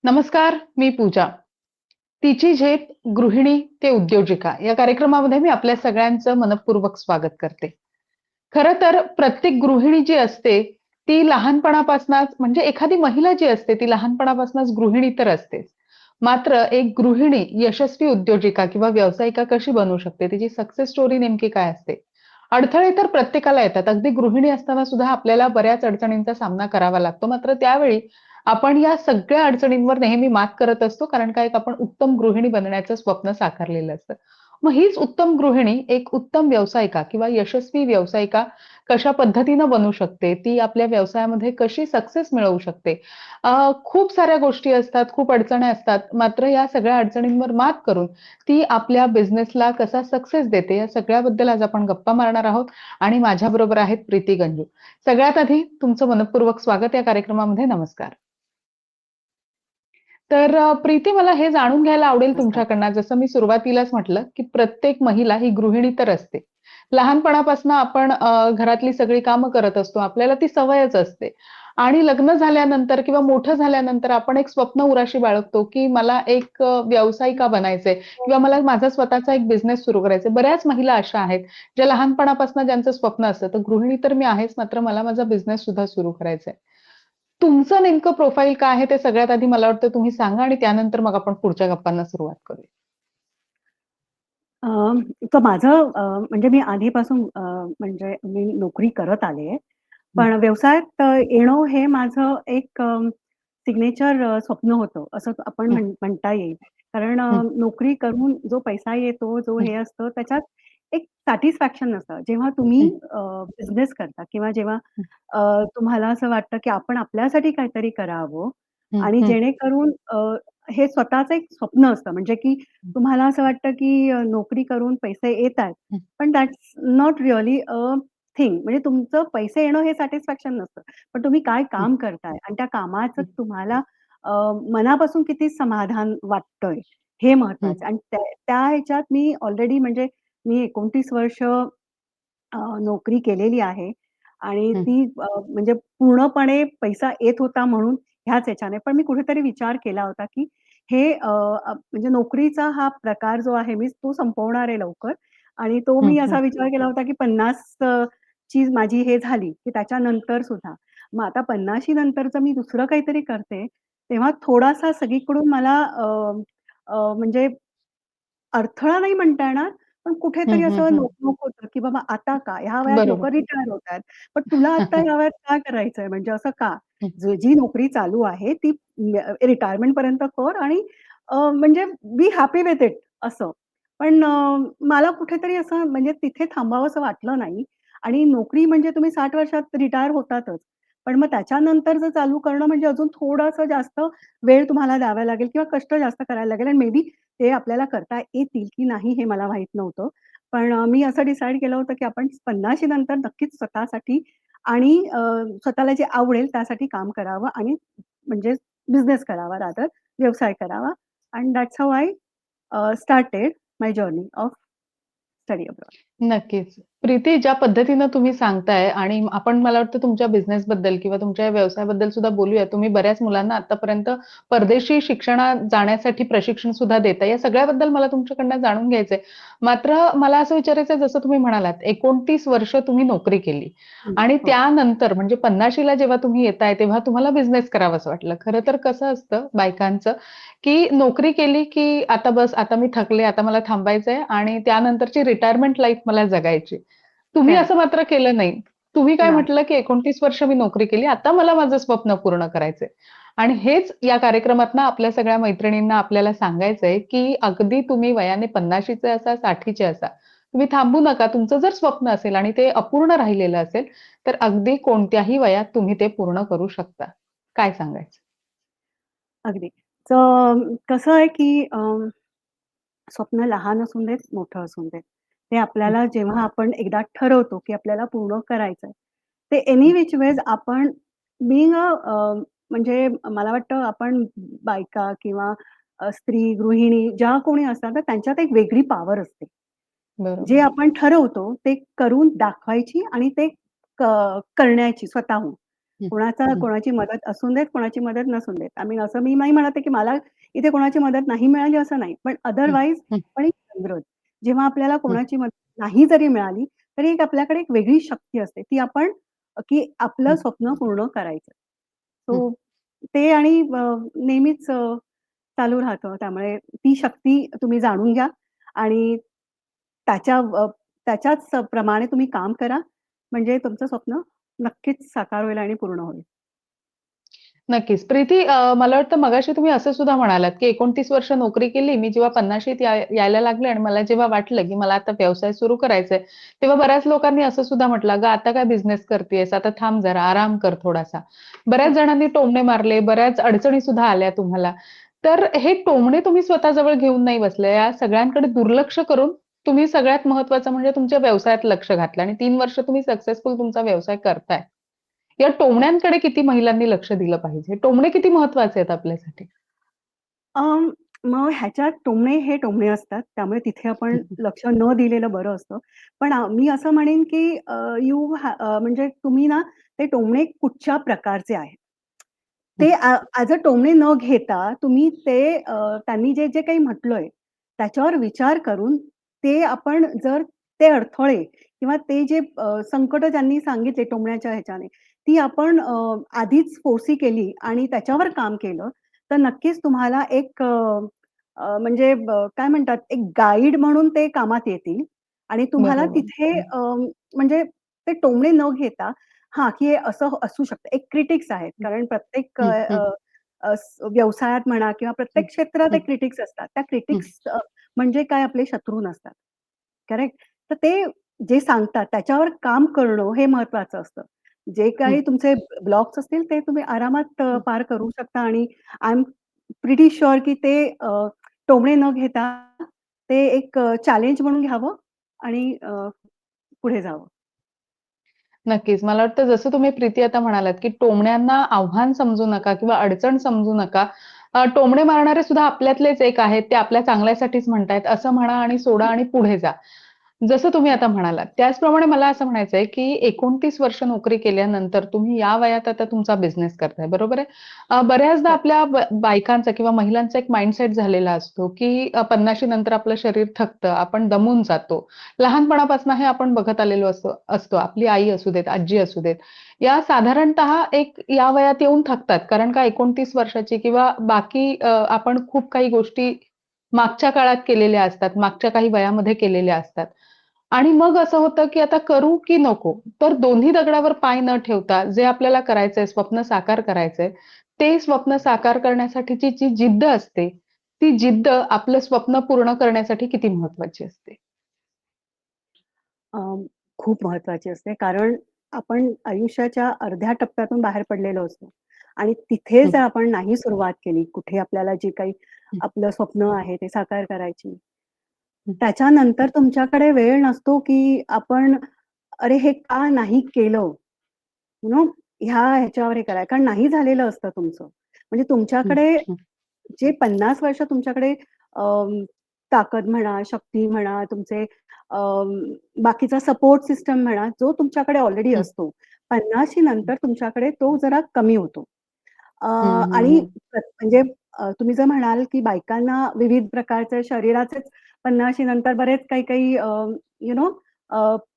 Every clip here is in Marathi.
नमस्कार, मी पूजा. तिची झेप गृहिणी ते उद्योजिका या कार्यक्रमामध्ये मी आपल्या सगळ्यांचं मनःपूर्वक स्वागत करते. खरं तर प्रत्येक गृहिणी जी असते, ती लहानपणापासूनच म्हणजे एखादी महिला जी असते, ती लहानपणापासूनच गृहिणी तर असतेच. मात्र एक गृहिणी यशस्वी उद्योजिका किंवा व्यावसायिका कशी बनू शकते? तिची सक्सेस स्टोरी नेमकी काय असते? अडथळे तर प्रत्येकाला येतात. अगदी गृहिणी असताना सुद्धा आपल्याला बऱ्याच अडचणींचा सामना करावा लागतो. मात्र त्यावेळी आपण या सगळ्या अडचणींवर नेहमी मात करत असतो, कारण का एक आपण उत्तम गृहिणी बनण्याचं स्वप्न साकारलेलं असतं. मग हीच उत्तम गृहिणी एक उत्तम व्यावसायिका किंवा यशस्वी व्यावसायिका कशा पद्धतीनं बनू शकते, ती आपल्या व्यवसायामध्ये कशी सक्सेस मिळवू शकते. खूप साऱ्या गोष्टी असतात, खूप अडचणी असतात. मात्र या सगळ्या अडचणींवर मात करून ती आपल्या बिझनेसला कसा सक्सेस देते, या सगळ्याबद्दल आज आपण गप्पा मारणार आहोत आणि माझ्याबरोबर आहेत प्रीती गंजू. सगळ्यात आधी तुमचं मनःपूर्वक स्वागत या कार्यक्रमामध्ये. नमस्कार. तर प्रीती मला हे जाणून घ्यायला आवडेल नमस्कार. तुमच्याकडनं, जसं मी सुरुवातीलाच म्हटलं, की प्रत्येक महिला ही गृहिणी तर असते. लहानपणापासून आपण घरातली सगळी कामं करत असतो. आपल्याला ती सवयच असते आणि लग्न झाल्यानंतर किंवा मोठं झाल्यानंतर आपण एक स्वप्न उराशी बाळगतो, की मला एक व्यावसायिका बनायचंय किंवा मला माझा स्वतःचा एक बिझनेस सुरू करायचा आहे. बऱ्याच महिला अशा आहेत, ज्या लहानपणापासून ज्यांचं स्वप्न असतं, तर गृहिणी तर मी आहेच, मात्र मला माझा बिझनेस सुद्धा सुरू करायचा आहे. तुमचं नेमकं प्रोफाईल काय आहे ते सगळ्यात आधी मला वाटतं तुम्ही सांगा आणि त्यानंतर मग आपण पुढच्या गप्पांना सुरुवात करूया. अ, तर माझं म्हणजे मी आधीपासून म्हणजे मी नोकरी करत आले आहे. हं, पण व्यवसायात येणं हे माझं एक सिग्नेचर स्वप्न होतं, असं आपण हं, म्हणता येईल. कारण हं, नोकरी करून जो पैसा येतो, जो हं, हे असतं त्याच्यात एक सॅटिस्फॅक्शन नसतं. जेव्हा तुम्ही हं, बिझनेस करता किंवा जेव्हा हं, तुम्हाला असं वाटतं, की आपण आपल्यासाठी काहीतरी करावं हं, आणि हं, जेणेकरून हे स्वतःचं एक स्वप्न असतं. म्हणजे की तुम्हाला असं वाटतं, की नोकरी करून पैसे येतायत, हं, पण that's not really a thing. म्हणजे तुमचं पैसे येणं हे सॅटिस्फॅक्शन नसतं. पण तुम्ही काय हं, काम करताय आणि त्या कामाचं हं, तुम्हाला अ, मनापासून किती समाधान वाटतंय, हे हं, महत्वाचं. आणि त्या त्या ह्याच्यात मी ऑलरेडी म्हणजे मी 29 वर्ष नोकरी केलेली आहे आणि हं, ती म्हणजे पूर्णपणे पैसा येत होता म्हणून ह्याच ह्याच्याने. पण मी कुठेतरी विचार केला होता, की हे म्हणजे नोकरीचा हा प्रकार जो आहे मी तो संपवणार आहे लवकर आणि तो हं, मी हं, असा विचार केला होता, की 50 ची माझी हे झाली, की त्याच्यानंतर सुद्धा. मग आता 50शी नंतरचं मी दुसरं काहीतरी करते, तेव्हा थोडासा सगळीकडून मला म्हणजे अडथळा नाही म्हणता येणार, पण हं, कुठेतरी हं, असं हं. नको-नको होतं, की बाबा आता का? ह्या वयात बरोबर. लोकं रिटायर होतायत. पण तुला आता ह्या वयात का करायचंय? म्हणजे असं का? हं, जी नोकरी चालू आहे ती रिटायरमेंटपर्यंत कर आणि म्हणजे बी हॅपी विथ इट असं. पण मला कुठेतरी असं म्हणजे तिथे थांबावसं वाटलं नाही आणि नोकरी म्हणजे तुम्ही 60 वर्षात रिटायर होतातच. पण मग त्याच्यानंतरचं चालू करणं म्हणजे अजून थोडंसं जास्त वेळ तुम्हाला द्यावा लागेल किंवा कष्ट जास्त करायला लागेल आणि मे बी ते आपल्याला करता येतील की नाही हे मला माहीत नव्हतं. पण मी असं डिसाईड केलं होतं की आपण 50शी नंतर नक्कीच स्वतःसाठी आणि स्वतःला जे आवडेल त्यासाठी काम करावं आणि म्हणजे बिझनेस करावा रादर व्यवसाय करावा end that's how I started my journey of study abroad. नक्कीच. प्रीती, ज्या पद्धतीनं तुम्ही सांगताय आणि आपण मला वाटतं तुमच्या बिझनेसबद्दल किंवा तुमच्या व्यवसायाबद्दल सुद्धा बोलूया. तुम्ही बऱ्याच मुलांना आत्तापर्यंत परदेशी शिक्षणात जाण्यासाठी प्रशिक्षण सुद्धा देताय. या सगळ्याबद्दल मला तुमच्याकडनं जाणून घ्यायचंय. मात्र मला असं विचारायचंय, जसं तुम्ही म्हणालात 29 वर्ष तुम्ही नोकरी केली हं, आणि हो. त्यानंतर म्हणजे 50शीला जेव्हा तुम्ही येताय, तेव्हा तुम्हाला बिझनेस करावासं वाटलं. खरं तर कसं असतं बायकांचं, की नोकरी केली, की आता बस, आता मी थकले, आता मला थांबायचंय आणि त्यानंतरची रिटायरमेंट लाईफ मला जगायची. तुम्ही असं करेक्ट. मात्र केलं नाही. तुम्ही काय नाही. म्हटलं, की 29 वर्ष मी नोकरी केली, आता मला माझं स्वप्न पूर्ण करायचंय. आणि हेच या कार्यक्रमातनं आपल्या सगळ्या मैत्रिणींना आपल्याला सांगायचंय, की अगदी तुम्ही वयाने 50शीचे असा, 60चे असा, तुम्ही थांबू नका. तुमचं जर स्वप्न असेल आणि ते अपूर्ण राहिलेलं असेल, तर अगदी कोणत्याही वयात तुम्ही ते पूर्ण करू शकता. काय सांगायचं? अगदी. तर कसं आहे की स्वप्न लहान असून देत, मोठं असून देत. ते हं, आपल्याला जेव्हा आपण एकदा ठरवतो, की आपल्याला पूर्ण करायचंय, ते एनी हं, व्हिच वेज आपण बीइंग म्हणजे मला वाटतं आपण बायका किंवा स्त्री, गृहिणी ज्या कोणी असतात ना, त्यांच्यात एक वेगळी पॉवर असते. जे बरोबर. आपण ठरवतो ते करून दाखवायची आणि ते क करण्याची स्वतःहून. हं, हं, कोणाची मदत असून देत, कोणाची मदत नसून देत. आय मीन असं मी नाही म्हणत आहे, की मला इथे कोणाची मदत नाही मिळाली असं नाही. पण हं, अदरवाईज हं, पण एक विरोध. जेव्हा आपल्याला हं, कोणाची मदत नाही जरी मिळाली, तरी एक आपल्याकडे एक वेगळी शक्ती असते. ती आपण की आपलं हं, स्वप्न पूर्ण करायचं. हं. सो ते आणि नेहमीच चालू राहतं. त्यामुळे ती शक्ती तुम्ही जाणून घ्या आणि त्याच्या त्याच्याच प्रमाणे तुम्ही काम करा. म्हणजे तुमचं स्वप्न नक्कीच साकार होईल आणि पूर्ण होईल. नक्कीच. प्रीती मला वाटतं मगाशी तुम्ही असं सुद्धा म्हणालात, की 29 वर्ष नोकरी केली. मी जेव्हा 50शीत यायला लागले आणि मला जेव्हा वाटलं, की मला आता व्यवसाय सुरू करायचा आहे, तेव्हा बऱ्याच लोकांनी असं सुद्धा म्हटलं, "अगं आता काय बिझनेस करतीयेस? आता थांब जरा, आराम कर थोडासा." बऱ्याच हं. जणांनी टोमणे मारले, बऱ्याच अडचणी सुद्धा आल्या तुम्हाला. तर हे टोमणे तुम्ही स्वतःजवळ घेऊन नाही बसले. या सगळ्यांकडे दुर्लक्ष करून तुम्ही सगळ्यात महत्त्वाचं म्हणजे तुमच्या व्यवसायात लक्ष घातलं आणि 3 वर्ष तुम्ही सक्सेसफुल तुमचा व्यवसाय करताय. या टोमण्यांकडे किती महिलांनी लक्ष दिलं पाहिजे? टोमणे किती महत्वाचे आहेत आपल्यासाठी? अं, मग ह्याच्यात टोमणे हे टोमणे असतात. त्यामुळे तिथे आपण लक्ष न दिलेलं बरं असतं. पण मी असं म्हणेन, की म्हणजे तुम्ही ना ते टोमणे कुठच्या प्रकारचे आहेत. हं, ते ॲज अ टोमणे न घेता तुम्ही ते त्यांनी जे काही म्हटलंय, त्याच्यावर विचार करून ते आपण जर ते अडथळे किंवा ते जे संकटं त्यांनी सांगितले टोमण्याच्या ह्याच्याने, ती आपण आधीच फोरसी केली आणि त्याच्यावर काम केलं, तर नक्कीच तुम्हाला एक म्हणजे काय म्हणतात, एक गाईड म्हणून ते कामात येतील आणि तुम्हाला बरोबर. तिथे हं, म्हणजे ते टोमणे न घेता हां, की हे असं असू शकतं. एक क्रिटिक्स आहेत. हं, कारण प्रत्येक हं, हं, व्यवसायात म्हणा किंवा हं, प्रत्येक क्षेत्रात हं, एक क्रिटिक्स असतात. त्या हं, क्रिटिक्स म्हणजे काय आपले शत्रू नसतात. करेक्ट? तर ते जे सांगतात त्याच्यावर काम करणं हे महत्वाचं असतं. जे हं, काही तुमचे ब्लॉक्स असतील ते तुम्ही आरामात हं. पार करू शकता आणि आय एम प्रिटी शुअर की ते टोमणे न घेता ते एक चॅलेंज म्हणून घ्यावं आणि पुढे जावं. नक्कीच. मला वाटतं जसं तुम्ही प्रीती आता म्हणालात, की टोमण्यांना आव्हान समजू नका किंवा अडचण समजू नका. टोमणे मारणारे सुद्धा आपल्यातलेच एक आहेत. ते आपल्या चांगल्यासाठीच म्हणतायत असं म्हणा आणि सोडा आणि पुढे जा. जसं तुम्ही आता म्हणालात, त्याचप्रमाणे मला असं म्हणायचंय, की 29 वर्ष नोकरी केल्यानंतर तुम्ही या वयात आता तुमचा बिझनेस करताय, बरोबर आहे? बऱ्याचदा हो. आपल्या बायकांचा किंवा महिलांचा एक माइंडसेट झालेला असतो, की 50शी नंतर आपलं शरीर थकतं, आपण दमून जातो. लहानपणापासून हे आपण बघत आलेलो असतो. आपली आई असू देत, आजी असू देत. या साधारणतः एक या वयात येऊन थकतात. कारण का 29 वर्षाची किंवा बाकी आपण खूप काही गोष्टी मागच्या काळात केलेल्या असतात, मागच्या काही वयामध्ये केलेल्या असतात. आणि मग असं होतं, की आता करू की नको? तर दोन्ही दगडावर पाय न ठेवता जे आपल्याला करायचंय, स्वप्न साकार करायचंय, ते स्वप्न साकार करण्यासाठीची जी जिद्द असते, ती जिद्द आपलं स्वप्न पूर्ण करण्यासाठी किती महत्वाची असते? अ, खूप महत्वाची असते. कारण आपण आयुष्याच्या अर्ध्या टप्प्यातून बाहेर पडलेलो असतो आणि तिथे हं, जर आपण नाही सुरुवात केली, कुठे आपल्याला जे काही हं, आपलं स्वप्न आहे ते साकार करायची. हं, त्याच्यानंतर तुमच्याकडे वेळ नसतो, की आपण "अरे, हे का नाही केलं?" यू नो ह्याच्यावर हे करा. कारण नाही झालेलं असतं तुमचं. म्हणजे हं, तुमच्याकडे हं, जे 50 वर्ष तुमच्याकडे ताकद म्हणा, शक्ती म्हणा, तुमचे बाकीचा सपोर्ट सिस्टम म्हणा, जो तुमच्याकडे ऑलरेडी हं, असतो. 50शी नंतर तुमच्याकडे तो जरा कमी होतो. हं, हं, आणि हं. म्हणजे तुम्ही जर म्हणाल, की बायकांना विविध प्रकारचे शरीराचेच 50शी नंतर बरेच काही-काही यू नो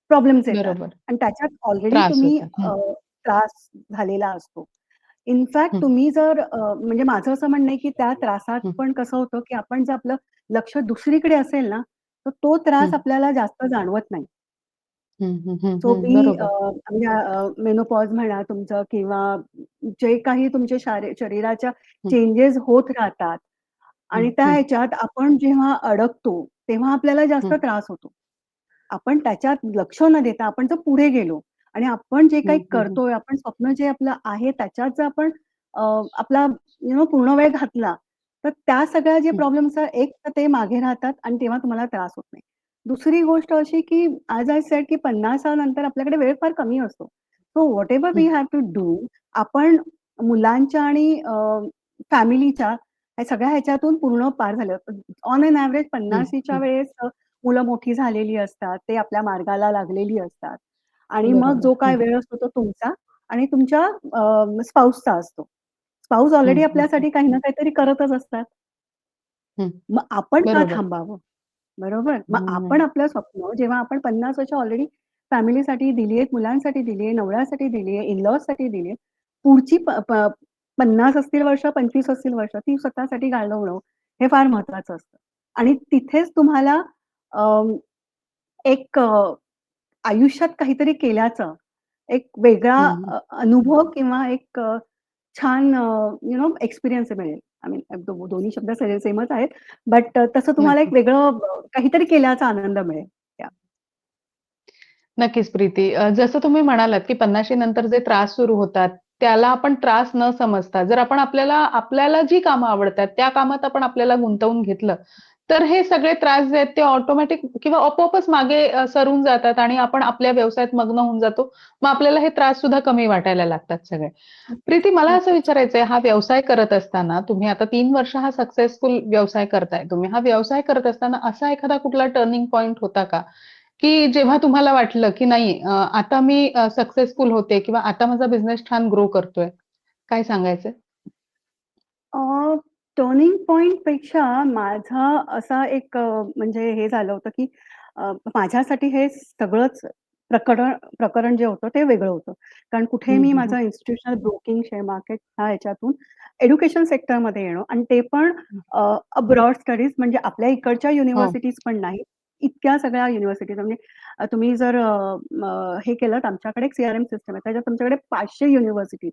प्रॉब्लेम्स येतात बरोबर. आणि त्याच्यात ऑलरेडी त्रास तुम्ही होतो. हं, त्रास झालेला असतो. इनफॅक्ट हं, तुम्ही जर म्हणजे माझं असं म्हणणं आहे, की त्या त्रासात हं, पण कसं होतं, की आपण जर आपलं लक्ष दुसरीकडे असेल ना, तर तो त्रास हं, आपल्याला जास्त जाणवत नाही. हं, हं, हं, सो हं. मी बरोबर. म्हणजे मेनोपॉज म्हणा तुमचं किंवा जे काही तुमचे शरीराच्या हं, चेंजेस होत राहतात हं, आणि त्या हं, ह्याच्यात आपण जेव्हा अडकतो, तेव्हा आपल्याला जास्त हं, त्रास होतो. आपण त्याच्यात लक्ष न देता आपण जर पुढे गेलो आणि आपण जे काही हं, हं, हं, करतोय, आपण स्वप्न जे आपलं आहे त्याच्यात जर आपण अ, आपला पूर्ण वेळ घातला, तर त्या सगळ्या जे हं, प्रॉब्लेम्स आहेत, एक तर ते मागे राहतात आणि तेव्हा तुम्हाला त्रास होत नाही. दुसरी गोष्ट अशी, की ॲज आय सेड, की 50 नंतर आपल्याकडे वेळ फार कमी असतो. सो व्हॉटएव्हर वी हं, हॅव टू डू आपण मुलांच्या आणि फॅमिलीच्या या सगळ्या ह्याच्यातून पूर्ण पार झालं. ऑन एन एव्हरेज हं, 50शीच्या हं. वेळेस मुलं मोठी झालेली असतात. ते आपल्या मार्गाला लागलेली असतात आणि मग बरोबर. जो काय हं, वेळ असतो तो तुमचा आणि तुमच्या स्पाउसचा असतो. स्पाउस हं, ऑलरेडी हं, हं, आपल्यासाठी काही ना काहीतरी करतच असतात. हं. मग आपण का बरोबर. थांबावं? बरोबर. मग हं, आपण आपलं स्वप्न जेव्हा आपण 50 वर्ष ऑलरेडी फॅमिलीसाठी दिली आहेत, मुलांसाठी दिली आहे, नवऱ्यासाठी दिली आहे, इन-लॉजसाठी दिली आहे. पुढची प प 50 असतील वर्ष, 25 असतील वर्ष, ती स्वतःसाठी घालवणं हे फार महत्वाचं असतं. आणि तिथेच तुम्हाला अं, एक आयुष्यात काहीतरी केल्याचा एक वेगळा हं, हं. अनुभव किंवा एक छान एक्सपिरियन्स मिळेल. आय मीन दोन्ही शब्द सेमच आहेत. बट तसं तुम्हाला एक नक्की. वेगळं काहीतरी केल्याचा आनंद मिळेल. या नक्कीच प्रीती. जसं तुम्ही म्हणालात, की 50शी नंतर जे त्रास सुरू होतात, त्याला आपण त्रास न समजता जर आपण आपल्याला आपल्याला जी कामं आवडतात, त्या कामात आपण आपल्याला गुंतवून घेतलं, तर हे सगळे त्रास जे आहेत ते ऑटोमॅटिक किंवा आपोआपच मागे सरून जातात आणि आपण आपल्या व्यवसायात मग्न होऊन जातो. मग आपल्याला हे त्रास सुद्धा कमी वाटायला लागतात सगळे. नक्कीच, प्रीती मला असं नक्कीच. विचारायचंय, हा व्यवसाय करत असताना तुम्ही आता 3 वर्ष हा सक्सेसफुल व्यवसाय करताय तुम्ही. हा व्यवसाय करत असताना असा एखादा कुठला टर्निंग पॉइंट होता का? की जेव्हा तुम्हाला वाटलं, की नाही आता मी सक्सेसफुल होते किंवा आता माझा बिझनेस छान ग्रो करतोय. काय सांगायचंय? अ, टर्निंग पॉइंटपेक्षा माझा असा एक म्हणजे हे झालं होतं, की माझ्यासाठी हे सगळंच प्रकरण प्रकरण जे होतं ते वेगळं होतं. कारण कुठे हं, मी हं, हं. माझं इन्स्टिट्यूशनल ब्रोकिंग, शेअर मार्केट ह्या ह्याच्यातून एज्युकेशन सेक्टरमध्ये येणं आणि ते पण अब्रॉड स्टडीज म्हणजे आपल्या इकडच्या हो. युनिव्हर्सिटीज पण नाही. इतक्या सगळ्या युनिव्हर्सिटीज म्हणजे तुम्ही जर हे केलंत आमच्याकडे एक सीआरएम सिस्टम आहे. त्याच्यात तुमच्याकडे 500 युनिव्हर्सिटीज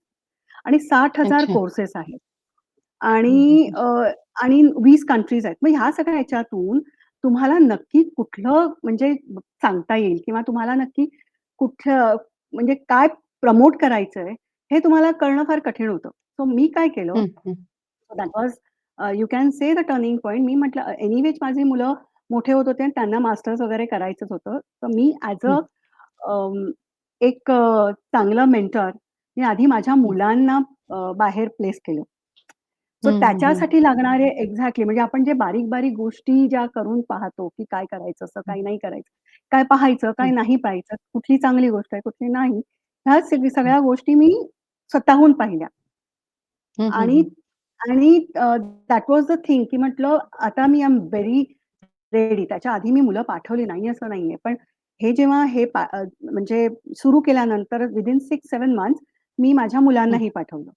आणि 60,000 अच्छा. कोर्सेस आहेत. हं, हं, आणि हं. आणि 20 कंट्रीज आहेत. मग ह्या सगळ्या ह्याच्यातून तुम्हाला नक्की कुठलं म्हणजे सांगता येईल किंवा तुम्हाला नक्की कुठलं म्हणजे काय प्रमोट करायचंय, हे तुम्हाला कळणं फार कठीण होतं. सो मी काय केलं, हं, हं. That was you can say the turning point. मी म्हटलं एनिवेज माझी मुलं मोठे होत होते आणि त्यांना मास्टर्स वगैरे करायचंच होतं. तर मी ॲज हं, एक चांगलं मेंटर मी आधी माझ्या हं. मुलांना बाहेर प्लेस केलं. सो हं, हं, हं. त्याच्यासाठी लागणारे एक्झॅक्टली म्हणजे आपण जे बारीक-बारीक गोष्टी ज्या करून पाहतो, की काय करायचं असं, हं, काय नाही करायचं. काय पाहायचं, काय हं. नाही पाहायचं, कुठली चांगली गोष्ट आहे, कुठली नाही. ह्या हं. सगळ्या गोष्टी मी स्वतःहून पाहिल्या. हं, हं, आणि हं. आणि दॅट वॉज द थिंग की म्हटलं आता मी एम व्हेरी रेडी. त्याच्या आधी मी मुलं पाठवली नाही असं नाहीये. पण हे जेव्हा म्हणजे सुरू केल्यानंतर विथिन 6-7 मंथ्स मी माझ्या हं. मुलांनाही पाठवलं.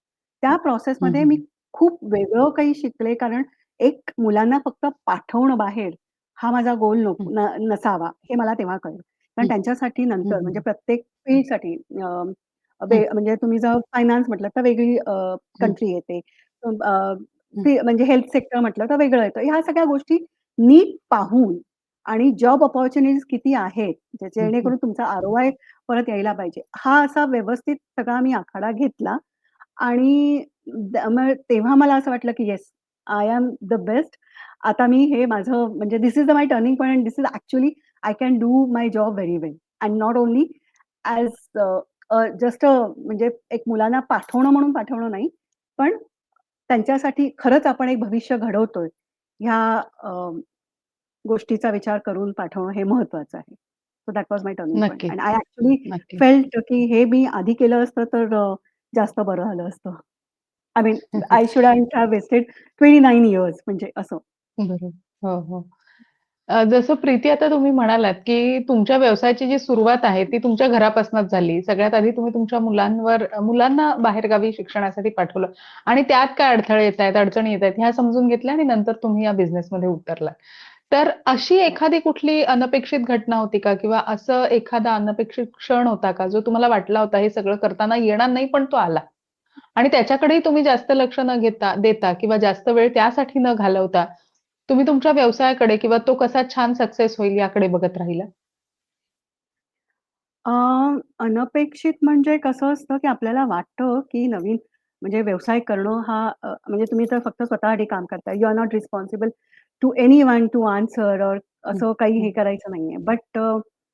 त्या हं, प्रोसेसमध्ये हं, मी हं. खूप वेगळं काही शिकले कारण एक मुलांना फक्त पाठवणं बाहेर हा माझा गोल हं. नसावा हे मला तेव्हा कळलं. कारण हं. त्यांच्यासाठी हं, नंतर म्हणजे हं. प्रत्येक फील्डसाठी हं. म्हणजे तुम्ही जर फायनान्स म्हटलं तर वेगळी हं. कंट्री येते. हं. म्हणजे हेल्थ सेक्टर म्हटलं तर वेगळं येतं. ह्या सगळ्या गोष्टी नीट पाहून आणि जॉब अपॉर्च्युनिटीज किती आहेत, हं, हं. जेणेकरून तुमचा आर-ओ-आय परत यायला पाहिजे. हा असा व्यवस्थित सगळा मी आखाडा घेतला आणि मग तेव्हा मला असं वाटलं, की yes, I am the best. आता मी हे माझं म्हणजे this is my turning point end this is actually I can do my job very well end not only as just म्हणजे एक मुलांना पाठवणं म्हणून पाठवणं नाही, पण त्यांच्यासाठी खरंच आपण एक भविष्य घडवतोय, ह्या गोष्टीचा विचार करून पाठवणं हे महत्वाचं आहे. So that was my turning point नक्कीच, एंड आय ॲक्चुअली नक्कीच. फेल्ट की हे मी आधी केलं असतं तर जास्त बरं झालं असतं. I mean I shouldn't have wasted 29 years म्हणजे असं. बरोबर. हो, हो. जसं प्रीती आता तुम्ही म्हणालात, की तुमच्या व्यवसायाची जी सुरुवात आहे, ती तुमच्या घरापासूनच झाली. सगळ्यात आधी तुम्ही तुमच्या मुलांना बाहेरगावी शिक्षणासाठी पाठवलं आणि त्यात काय अडथळे येतायत, अडचणी येतायत, ह्या समजून घेतल्या आणि नंतर तुम्ही या बिझनेसमध्ये उतरलात. तर अशी एखादी कुठली अनपेक्षित घटना होती का? किंवा असं एखादा अनपेक्षित क्षण होता का, जो तुम्हाला वाटला होता हे सगळं करताना येणार नाही, पण तो आला? आणि त्याच्याकडेही तुम्ही जास्त लक्ष न देता किंवा जास्त वेळ त्यासाठी न घालवता, तुम्ही तुमच्या व्यवसायाकडे किंवा तो कसा छान सक्सेस होईल याकडे बघत राहिला? अ, अनपेक्षित म्हणजे कसं असतं, की आपल्याला वाटतं, की नवीन म्हणजे व्यवसाय करणं हा म्हणजे तुम्ही तर फक्त स्वतःसाठी काम करताय. You are not responsible to anyone to answer or हं, असं काही हं, हे करायचं नाहीये. बट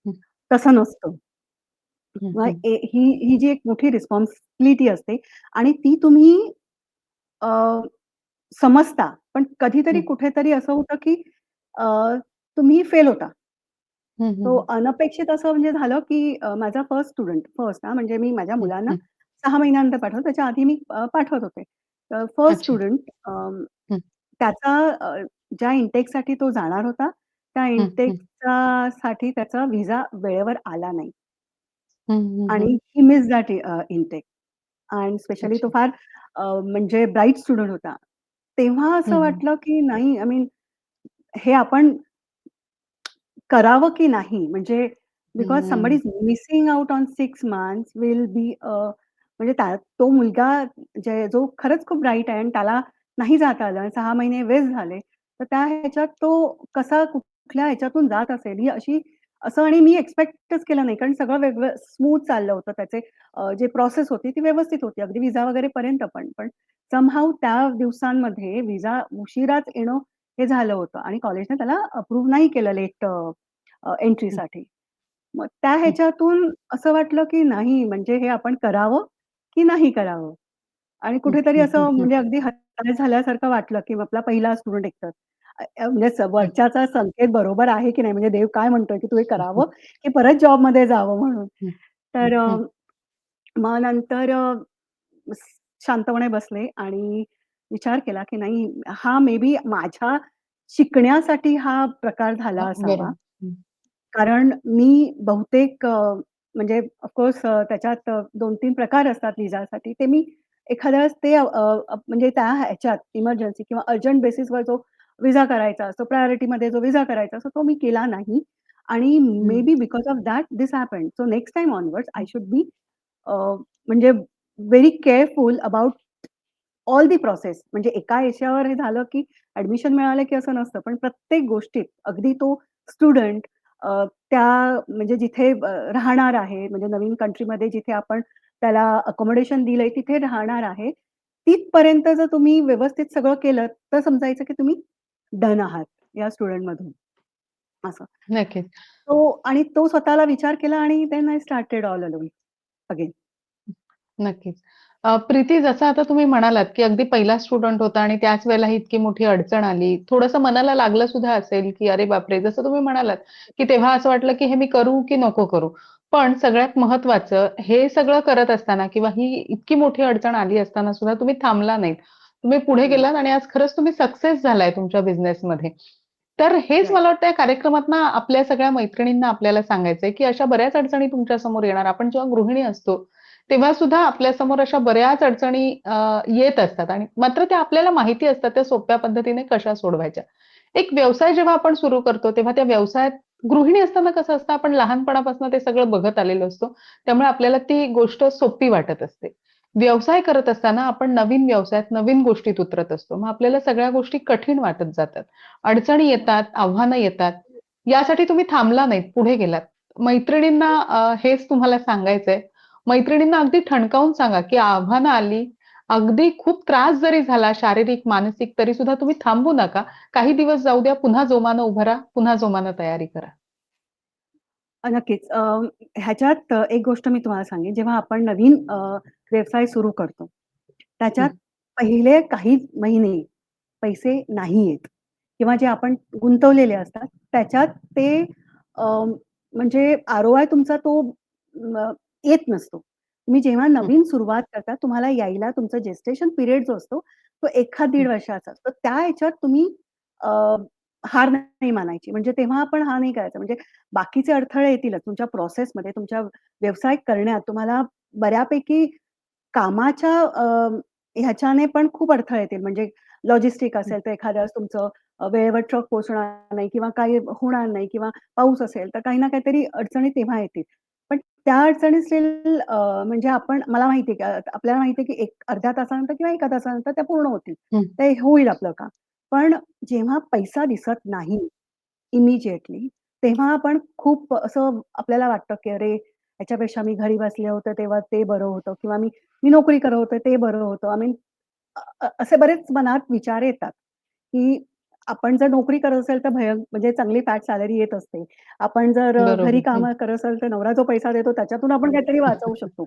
हं, तसं नसतं. हं, मग हं, ही जी एक मोठी रिस्पॉन्सिबिलिटी असते आणि ती तुम्ही अ, समजता. पण कधीतरी हं, कुठेतरी असं होतं, की अ, तुम्ही फेल होता. हं, तो हं, अनपेक्षित असं म्हणजे झालं, की माझा फर्स्ट म्हणजे मी माझ्या हं, मुलांना हं, 6 महिन्यानंतर पाठवलं. त्याच्या आधी मी पाठवत होते. फर्स्ट अच्छा. स्टुडंट हं, त्याचा ज्या इंटेकसाठी तो जाणार होता, त्या हं, हं. साठी त्याचा व्हिसा वेळेवर आला नाही हं, हं, आणि हं. ही मिस्ड दॅट इंटेक आणि स्पेशली तो अच्छा. फार म्हणजे ब्राईट स्टुडंट होता. तेव्हा हं, असं हं. वाटलं, की नाही आय मीन हे आपण करावं की नाही? म्हणजे बिकॉज समबडी हं, is missing out on 6 months will be म्हणजे तो मुलगा जो खरंच खूप ब्राईट आहे आणि त्याला नाही जाता आलं आणि 6 महिने वेस्ट झाले. तर त्या ह्याच्यात तो कसा कुठल्या ह्याच्यातून जात असेल ही असं आणि मी एक्स्पेक्टच केलं नाही. कारण सगळं स्मूथ चाललं होतं. त्याचे जे प्रोसेस होती ती व्यवस्थित होती. अगदी व्हिसा वगैरे पर्यंत पण. पण समहाऊ त्या दिवसांमध्ये व्हिसा उशिराच येणं हे झालं होतं आणि कॉलेजने त्याला अप्रूव्ह नाही केलं लेट हं, एंट्रीसाठी. मग त्या हं. ह्याच्यातून असं वाटलं, की नाही म्हणजे हे आपण करावं की नाही करावं? आणि हं, कुठेतरी हं, हं, असं हं. म्हणजे अगदी हताश झाल्यासारखं वाटलं, की आपला पहिला स्टुडंट एकतर. म्हणजे हं, वरच्याचा संकेत बरोबर आहे की नाही? म्हणजे देव काय म्हणतोय, की तू हे हं, हं, करावं की परत जॉबमध्ये जावं म्हणून. हं, हं, तर हं, मग नंतर शांतपणे बसले आणि विचार केला, की नाही हा मे बी माझ्या शिकण्यासाठी हा प्रकार झाला असावा. बरोबर. हं, कारण मी बहुतेक म्हणजे ऑफकोर्स त्याच्यात 2-3 प्रकार असतात व्हिसासाठी. ते मी एखाद्या वेळेस ते म्हणजे त्या ह्याच्यात इमर्जन्सी किंवा अर्जंट बेसिसवर जो व्हिसा करायचा असतो, प्रायोरिटीमध्ये जो व्हिसा करायचा असतो, तो मी केला नाही आणि may hmm, be because of that this happened. So next time onwards I should be म्हणजे very careful about all the process. म्हणजे एका याच्यावर हे झालं, की ॲडमिशन मिळालं, की असं नसतं. पण प्रत्येक गोष्टीत अगदी तो स्टुडंट त्या म्हणजे जिथे राहणार आहे, म्हणजे नवीन कंट्रीमध्ये जिथे आपण त्याला अकोमोडेशन दिलंय तिथे राहणार आहे. तिथपर्यंत जर तुम्ही व्यवस्थित सगळं केलंत, तर समजायचं की तुम्ही डन आहात या स्टुडंटमधून असं. नक्कीच. तो स्वतःला विचार केला आणि then I started all alone again. नक्कीच. प्रीती जसं आता तुम्ही म्हणालात, की अगदी पहिला स्टुडंट होता आणि त्याच वेळेला ही इतकी मोठी अडचण आली. थोडंसं मनाला लागलं सुद्धा असेल, की अरे बापरे! जसं तुम्ही म्हणालात, की तेव्हा असं वाटलं, की हे मी करू की नको करू? पण सगळ्यात महत्त्वाचं हे सगळं करत असताना किंवा ही इतकी मोठी अडचण आली असताना सुद्धा तुम्ही थांबला नाहीत. तुम्ही पुढे हं. गेलात आणि आज खरंच तुम्ही सक्सेस झालाय तुमच्या बिझनेसमध्ये. तर हेच राइट. मला वाटतं या कार्यक्रमातनं आपल्या सगळ्या मैत्रिणींना आपल्याला सांगायचंय, की अशा बऱ्याच अडचणी तुमच्यासमोर येणार. आपण जेव्हा गृहिणी असतो, तेव्हा सुद्धा आपल्यासमोर अशा बऱ्याच अडचणी येत असतात आणि मात्र त्या आपल्याला माहिती असतात त्या सोप्या पद्धतीने कशा सोडवायच्या. एक व्यवसाय जेव्हा आपण सुरू करतो, तेव्हा त्या व्यवसायात गृहिणी असताना कसं असतं, आपण लहानपणापासून ते सगळं बघत आलेलो असतो. त्यामुळे आपल्याला ती गोष्ट सोपी वाटत असते. व्यवसाय करत असताना आपण नवीन व्यवसायात, नवीन गोष्टीत उतरत असतो. मग आपल्याला सगळ्या गोष्टी कठीण वाटत जातात. अडचणी येतात, आव्हानं येतात. यासाठी तुम्ही थांबला नाहीत, पुढे गेलात. मैत्रिणींना हेच तुम्हाला सांगायचंय. मैत्रिणींना अगदी ठणकावून सांगा, की आव्हानं आली, अगदी खूप त्रास जरी झाला शारीरिक, मानसिक तरी सुद्धा तुम्ही थांबू नका. काही दिवस जाऊ द्या, पुन्हा जोमानं उभं राहा, पुन्हा जोमानं तयारी करा. नक्कीच. ह्याच्यात एक गोष्ट मी तुम्हाला सांगेन, जेव्हा आपण नवीन व्यवसाय सुरू करतो, त्याच्यात हं, पहिले काही महिने पैसे नाही येत किंवा जे आपण गुंतवलेले असतात, त्याच्यात ते अ, म्हणजे आर-ओ-आय तुमचा तो अ, येत नसतो. तुम्ही जेव्हा हं, नवीन सुरुवात करता, तुम्हाला यायला तुमचा जेस्टेशन पिरियड जो असतो, तो 1-1.5 हं, वर्षाचा असतो. त्या ह्याच्यात तुम्ही अ, हार नाही मानायची. म्हणजे तेव्हा आपण हा नाही करायचा. म्हणजे बाकीचे अडथळे येतीलच तुमच्या प्रोसेसमध्ये, तुमच्या व्यवसाय करण्यात तुम्हाला बऱ्यापैकी कामाच्या ह्याच्याने पण खूप अडथळे येतील. म्हणजे लॉजिस्टिक हं, असेल तर एखाद्या वेळेस तुमचं वेळेवर ट्रक पोहोचणार नाही किंवा काही होणार नाही किंवा पाऊस असेल तर काही ना काहीतरी अडचणी तेव्हा येतील. पण त्या अडचणी स्टिल म्हणजे मला माहिती आहे की आपल्याला माहिती आहे की एक अर्ध्या तासानंतर किंवा 1 तासानंतर त्या पूर्ण होतील. हं, ते होईल आपलं काम. पण जेव्हा पैसा दिसत नाही इमिडिएटली तेव्हा आपण खूप असं आपल्याला वाटतं, की अरे, ह्याच्यापेक्षा मी घरी बसले होते तेव्हा ते बरं होतं किंवा मी मी नोकरी करत होते ते बरं होतं. आय मीन असे बरेच मनात विचार येतात, की आपण जर नोकरी करत असेल तर म्हणजे चांगली फॅट सॅलरी येत असते. आपण जर घरी बरोबर. हं, कामं करत असेल तर नवरा जो पैसा देतो त्याच्यातून आपण काहीतरी वाचवू शकतो.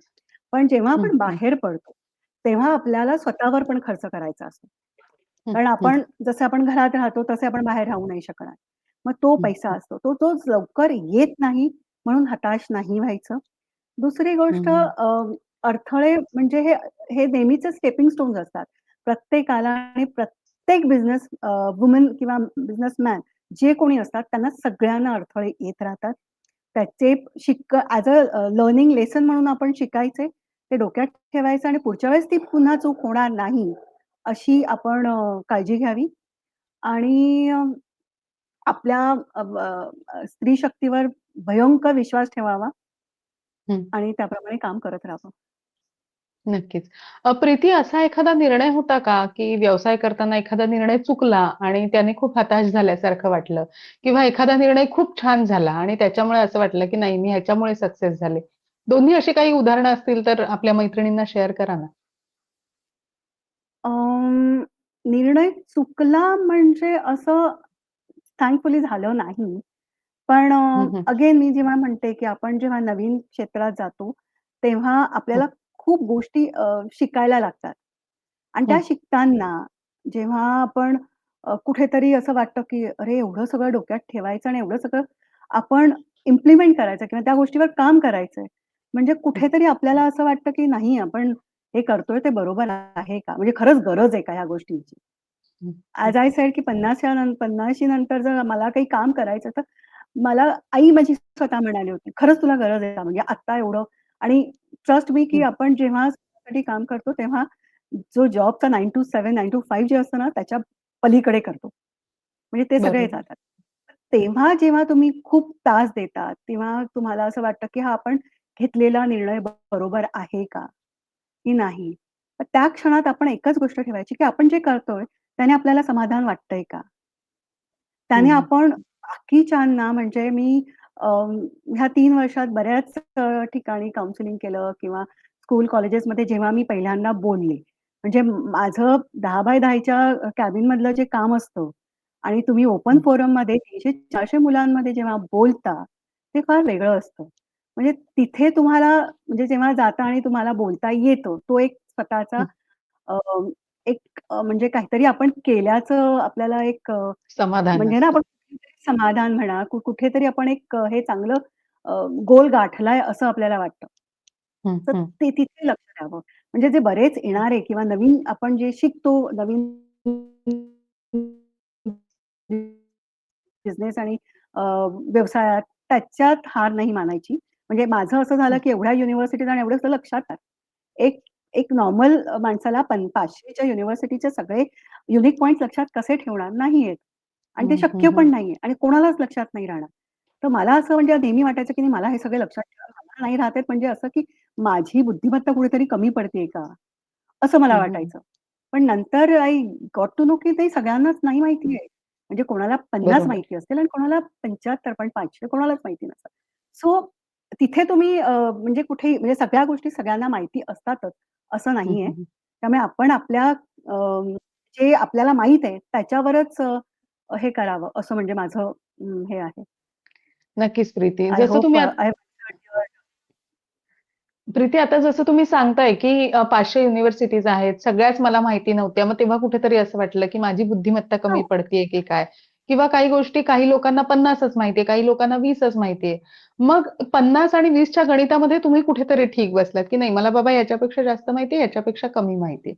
पण जेव्हा हं, आपण हं, बाहेर पडतो, तेव्हा आपल्याला स्वतःवर पण खर्च करायचा असतो. हं, कारण हं, आपण जसे आपण घरात राहतो तसे आपण बाहेर राहू नाही शकणार. मग तो हं, पैसा असतो. तो लवकर येत नाही म्हणून हताश नाही व्हायचं. दुसरी गोष्ट हं, अडथळे म्हणजे हे नेहमीचे स्टेपिंग स्टोन्स असतात. प्रत्येकाला आणि प्रत्येक वुमन किंवा बिझनेसमॅन जे कोणी असतात त्यांना सगळ्यांना अडथळे येत राहतात. त्याचे ॲज अ लर्निंग लेसन म्हणून आपण शिकायचे, ते डोक्यात ठेवायचं आणि पुढच्या वेळेस ती पुन्हा चूक होणार नाही, अशी आपण काळजी घ्यावी आणि आपल्या स्त्री शक्तीवर भयंकर विश्वास ठेवावा हं. आणि त्याप्रमाणे काम करत राहावं. नक्कीच. प्रीती असा एखादा निर्णय होता का, की व्यवसाय करताना एखादा निर्णय चुकला आणि त्याने खूप हताश झाल्यासारखं वाटलं? किंवा एखादा निर्णय खूप छान झाला आणि त्याच्यामुळे असं वाटलं, की नाही मी ह्याच्यामुळे सक्सेस झाले. दोन्ही अशी काही उदाहरणं असतील तर आपल्या मैत्रिणींना शेअर करा ना? अं, निर्णय चुकला म्हणजे असं थँकफुली झालं नाही. पण हं, हं. अगेन मी जेव्हा म्हणते, की आपण जेव्हा नवीन क्षेत्रात जातो, तेव्हा हं, आपल्याला खूप गोष्टी शिकायला लागतात. आणि त्या हं, शिकताना जेव्हा आपण कुठेतरी असं वाटतं, की अरे एवढं सगळं डोक्यात ठेवायचं आणि एवढं सगळं आपण इम्प्लिमेंट करायचं किंवा त्या गोष्टीवर काम करायचंय. म्हणजे हं, कुठेतरी आपल्याला असं वाटतं, की नाही आपण हे करतोय ते बरोबर आहे का? म्हणजे खरंच गरज आहे का ह्या गोष्टींची? हं, हं, ॲज आय सेड की 50शी नंतर जर मला काही काम करायचं तर मला आई माझी स्वतः म्हणाली होती, "खरंच तुला गरज आहे का? म्हणजे आत्ता एवढं." आणि ट्रस्ट मी की हं, आपण जेव्हा स्वतःसाठी काम करतो तेव्हा जो जॉबचा 9 to 7, 9 to 5 जे असतं ना त्याच्या पलीकडे करतो. म्हणजे ते सगळे बरोबर. जातात. तेव्हा जेव्हा तुम्ही खूप तास देतात, तेव्हा तुम्हाला असं वाटतं की हा आपण घेतलेला निर्णय बरोबर आहे का? की नाही? तर त्या क्षणात आपण एकच गोष्ट ठेवायची की आपण जे करतोय त्याने आपल्याला समाधान वाटतंय का? हं, त्याने हं, आपण बाकीच्यांना म्हणजे मी ह्या 3 वर्षात बऱ्याच ठिकाणी काउन्सिलिंग केलं किंवा स्कूल, कॉलेजेसमध्ये जेव्हा मी पहिल्यांदा बोलले. म्हणजे माझं 10 बाय 10 च्या कॅबिनमधलं जे काम असतं आणि तुम्ही ओपन हं, फोरममध्ये 300-400 मुलांमध्ये जेव्हा बोलता, ते फार वेगळं असतं. म्हणजे तिथे तुम्हाला म्हणजे जेव्हा जाता आणि तुम्हाला बोलता येतं, तो एक स्वतःचा हं. अ, म्हणजे काहीतरी आपण केल्याचं आपल्याला समाधान म्हणजे ना असतं. आपण कुठेतरी समाधान म्हणा, कुठेतरी आपण हे चांगलं गोल गाठलाय असं आपल्याला वाटतं. हं, तर हं, ते तिथे लक्ष द्यावं. म्हणजे जे बरेच हं, येणारे किंवा नवीन आपण जे शिकतो, नवीन बिझनेस आणि व्यवसायात त्याच्यात हार नाही मानायची. म्हणजे माझं असं झालं, हं, की एवढ्या युनिव्हर्सिटीज आणि एवढं सगळं लक्षात नाही. एक एक नॉर्मल माणसाला 500च्या युनिव्हर्सिटीचे सगळे युनिक पॉइंट्स लक्षात कसे ठेवणार? नाही आहेत. आणि ते हं, हं, शक्य हं. पण नाहीये आणि कोणालाच लक्षात नाही राहणार. तर मला असं म्हणजे नेहमी वाटायचं, की नाही मला हे सगळे लक्षात ठेवायला मला नाही राहत आहेत म्हणजे असं, की माझी बुद्धिमत्ता कुठेतरी कमी पडतेय का? असं मला हं, हं. वाटायचं. पण नंतर आय गॉट टू नो की ते सगळ्यांनाच नाही माहिती आहे. म्हणजे कोणाला 50 बरोबर. माहिती असतील आणि कोणाला 75 पण 500 कोणालाच माहिती नसतं. सो तिथे तुम्ही म्हणजे कुठेही म्हणजे सगळ्या गोष्टी सगळ्यांना माहिती असतातच असं हं, नाहीये. हं, हं. त्यामुळे आपण आपल्या जे आपल्याला माहीत आहे त्याच्यावरच हे करावं असं म्हणजे माझं हे आहे. नक्कीच प्रीती. आय जसं होप तुम्ही आय हॅव प्रीती आता जसं तुम्ही सांगताय, की 500 युनिव्हर्सिटीज आहेत. सगळ्याच मला माहिती नव्हत्या. मग तेव्हा कुठेतरी असं वाटलं, की माझी बुद्धिमत्ता कमी पडतेय की काय? किंवा काही गोष्टी काही लोकांना 50च माहितीये, काही लोकांना 20च माहितीये. मग 50 आणि 20च्या गणितामध्ये तुम्ही कुठेतरी ठीक बसलात, की नाही मला बाबा याच्यापेक्षा जास्त माहितीये, याच्यापेक्षा कमी माहितीये.